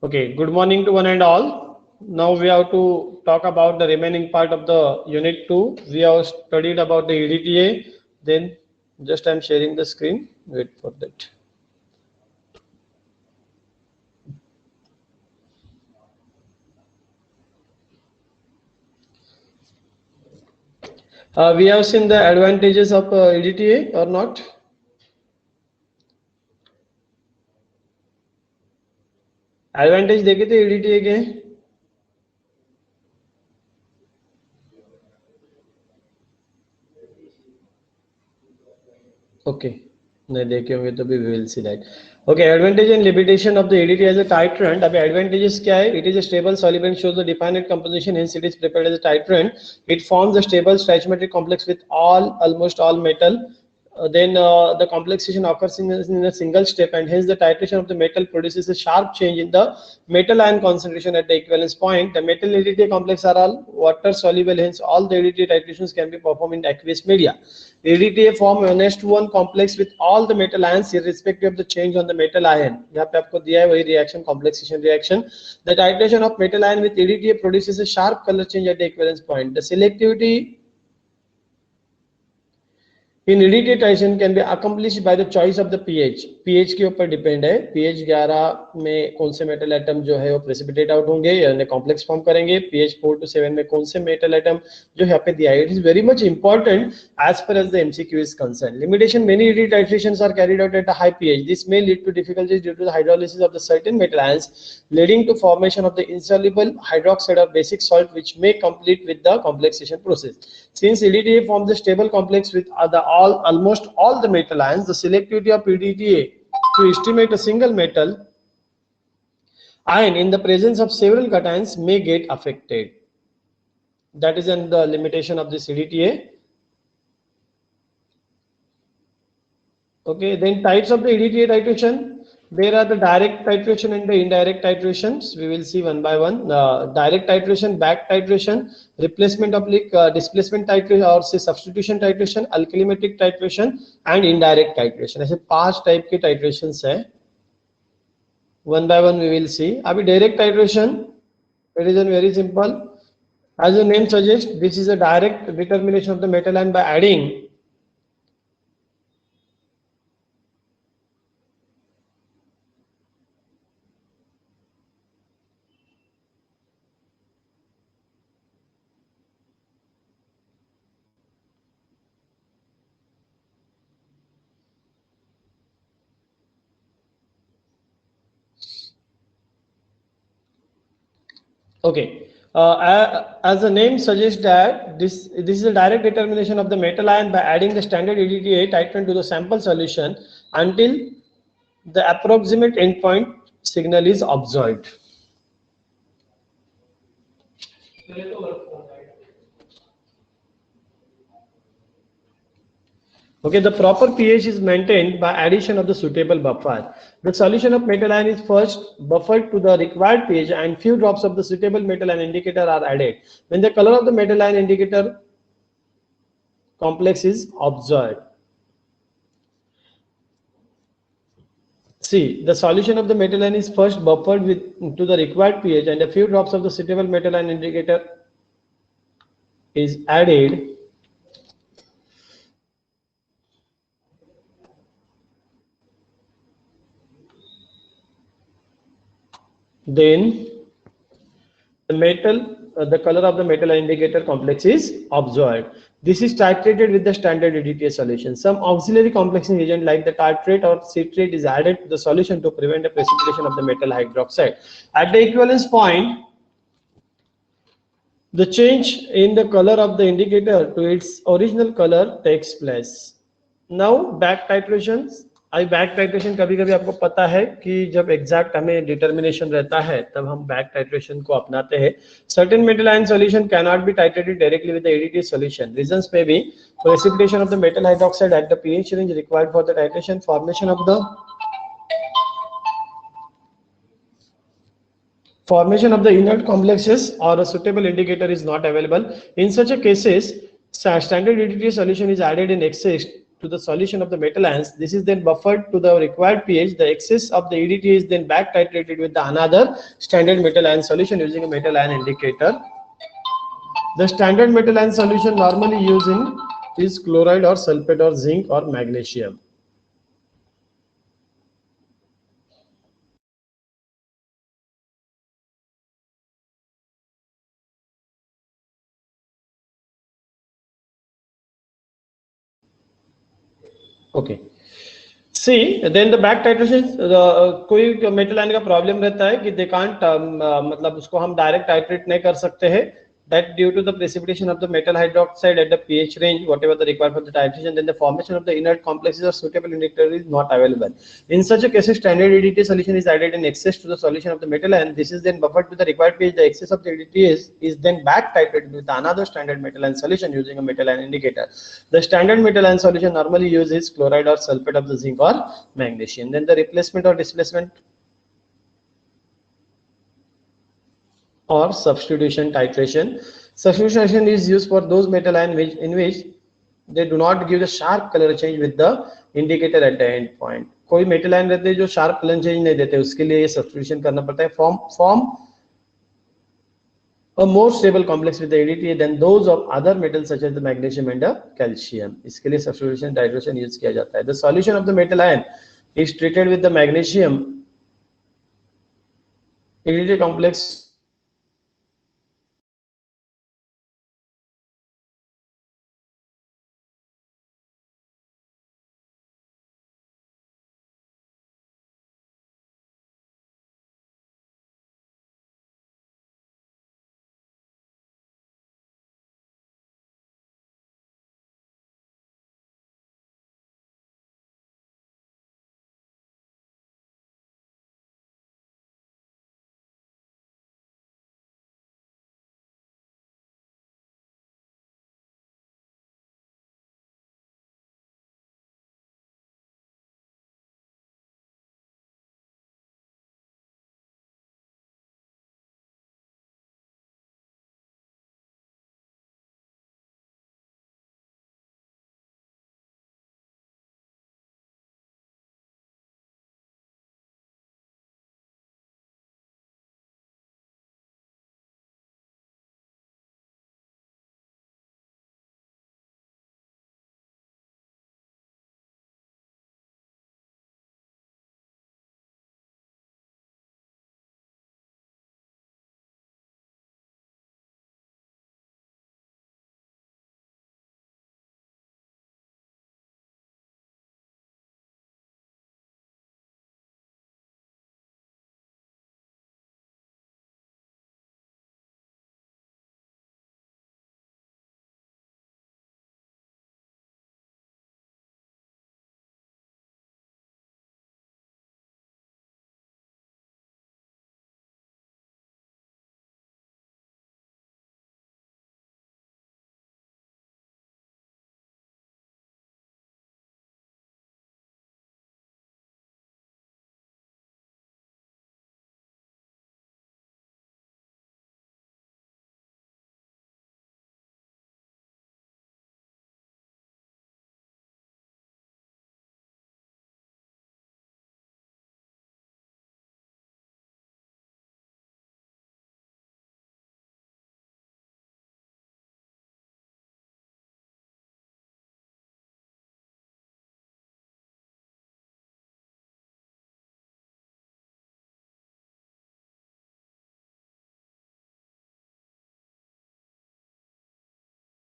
Okay, good morning to one and all. Now we have to talk about the remaining part of the unit 2. We have studied about the EDTA. Then just I'm sharing the screen. Wait for that. We have seen the advantages of EDTA or not? Advantage देखे थे EDTA के? Okay. नहीं देखे होंगे तो भी we will see that. Okay, advantage and limitation of the EDTA as a titrant. अभी advantages क्या है? It is a stable solvent, shows the definite composition, hence it is prepared as a titrant. It forms a stable stoichiometric complex with almost all metal. Then the complexation occurs in a single step, and hence the titration of the metal produces a sharp change in the metal ion concentration at the equivalence point. The metal EDTA complex are all water soluble, hence all the EDTA titrations can be performed in aqueous media. EDTA form a N2 complex with all the metal ions irrespective of the change on the metal ion. यहाँ पे आपको दिया है वही reaction, complexation reaction. The titration of metal ion with EDTA produces a sharp color change at the equivalence point. The selectivity in EDTA titration can be accomplished by the choice of the pH. pH के ऊपर depend है. pH 11 में कौन से metal atom जो है वो precipitate out होंगे यानी कॉम्प्लेक्स फॉर्म करेंगे. pH 4 to 7 में कौन से मेटल एटम जो यहाँ पे दिया है. It is very much important as far as the MCQ is concerned. Limitation: many EDTA titrations are carried out at a high pH. This may lead to difficulties due to the hydrolysis of the certain metal ions, leading to formation of the insoluble hydroxide of basic salt, which may complete with the complexation process. Since EDTA forms a stable complex with almost all the metal ions, the selectivity of EDTA to estimate a single metal ion in the presence of several cations may get affected. That is the limitation of this EDTA. Okay, then types of the EDTA titration. There are the direct titration and the indirect titrations. We will see one by one. Direct titration, back titration, replacement of displacement titration or say substitution titration, alkylimetric titration and indirect titration. ऐसे 5 type के titrations हैं. One by one we will see. अभी direct titration, it is very simple. As the name suggests, this is a direct determination of the metal ion by adding okay. As the name suggests that this is a direct determination of the metal ion by adding the standard EDTA titrant to the sample solution until the approximate endpoint signal is observed. Okay, the proper pH is maintained by addition of the suitable buffer. The solution of metal ion is first buffered to the required pH and few drops of the suitable metal ion indicator are added. When the color of the metal ion indicator complex is observed. See, the solution of the metal ion is first buffered to the required pH and a few drops of the suitable metal ion indicator is added. Then the color of the metal indicator complex is observed. This is titrated with the standard EDTA solution. Some auxiliary complexing agent like the tartrate or citrate is added to the solution to prevent the precipitation of the metal hydroxide. At the equivalence point, the change in the color of the indicator to its original color takes place. Now back titrations. I back titration कभी कभी आपको पता है कि जब exact हमें determination रहता है तब हम बैक टाइट्रेशन को अपनाते हैं. Certain metal ion solution can not be titrated directly with the EDTA solution. Reasons may be precipitation of the metal hydroxide at the pH range required for the titration, formation of the inert complexes, or a suitable indicator is not available. In such a cases, standard EDTA solution is added in excess to the solution of the metal ions. This is then buffered to the required pH. The excess of the EDTA is then back titrated with the another standard metal ion solution using a metal ion indicator. The standard metal ion solution normally used in is chloride or sulfate or zinc or magnesium. Okay. See, then the back titration, कोई metal ion का problem रहता है कि they can't मतलब उसको हम direct titrate नहीं कर सकते हैं, that due to the precipitation of the metal hydroxide at the pH range whatever the required for the titration, then the formation of the inert complexes or suitable indicator is not available. In such a case, standard EDTA solution is added in excess to the solution of the metal ion. This is then buffered to the required pH. The excess of the EDTA is then back titrated with another standard metal ion solution using a metal ion indicator. The standard metal ion solution normally uses chloride or sulfate of the zinc or magnesium. Then the replacement or displacement or substitution titration. Substitution is used for those metal ion in which they do not give the sharp color change with the indicator at the end point. कोई metal ion रहते हैं जो sharp color change नहीं देते, उसके लिए substitution करना पड़ता है. Form a more stable complex with the EDTA than those of other metals such as the magnesium and the calcium. इसके लिए substitution titration use किया जाता है. The solution of the metal ion is treated with the magnesium EDTA complex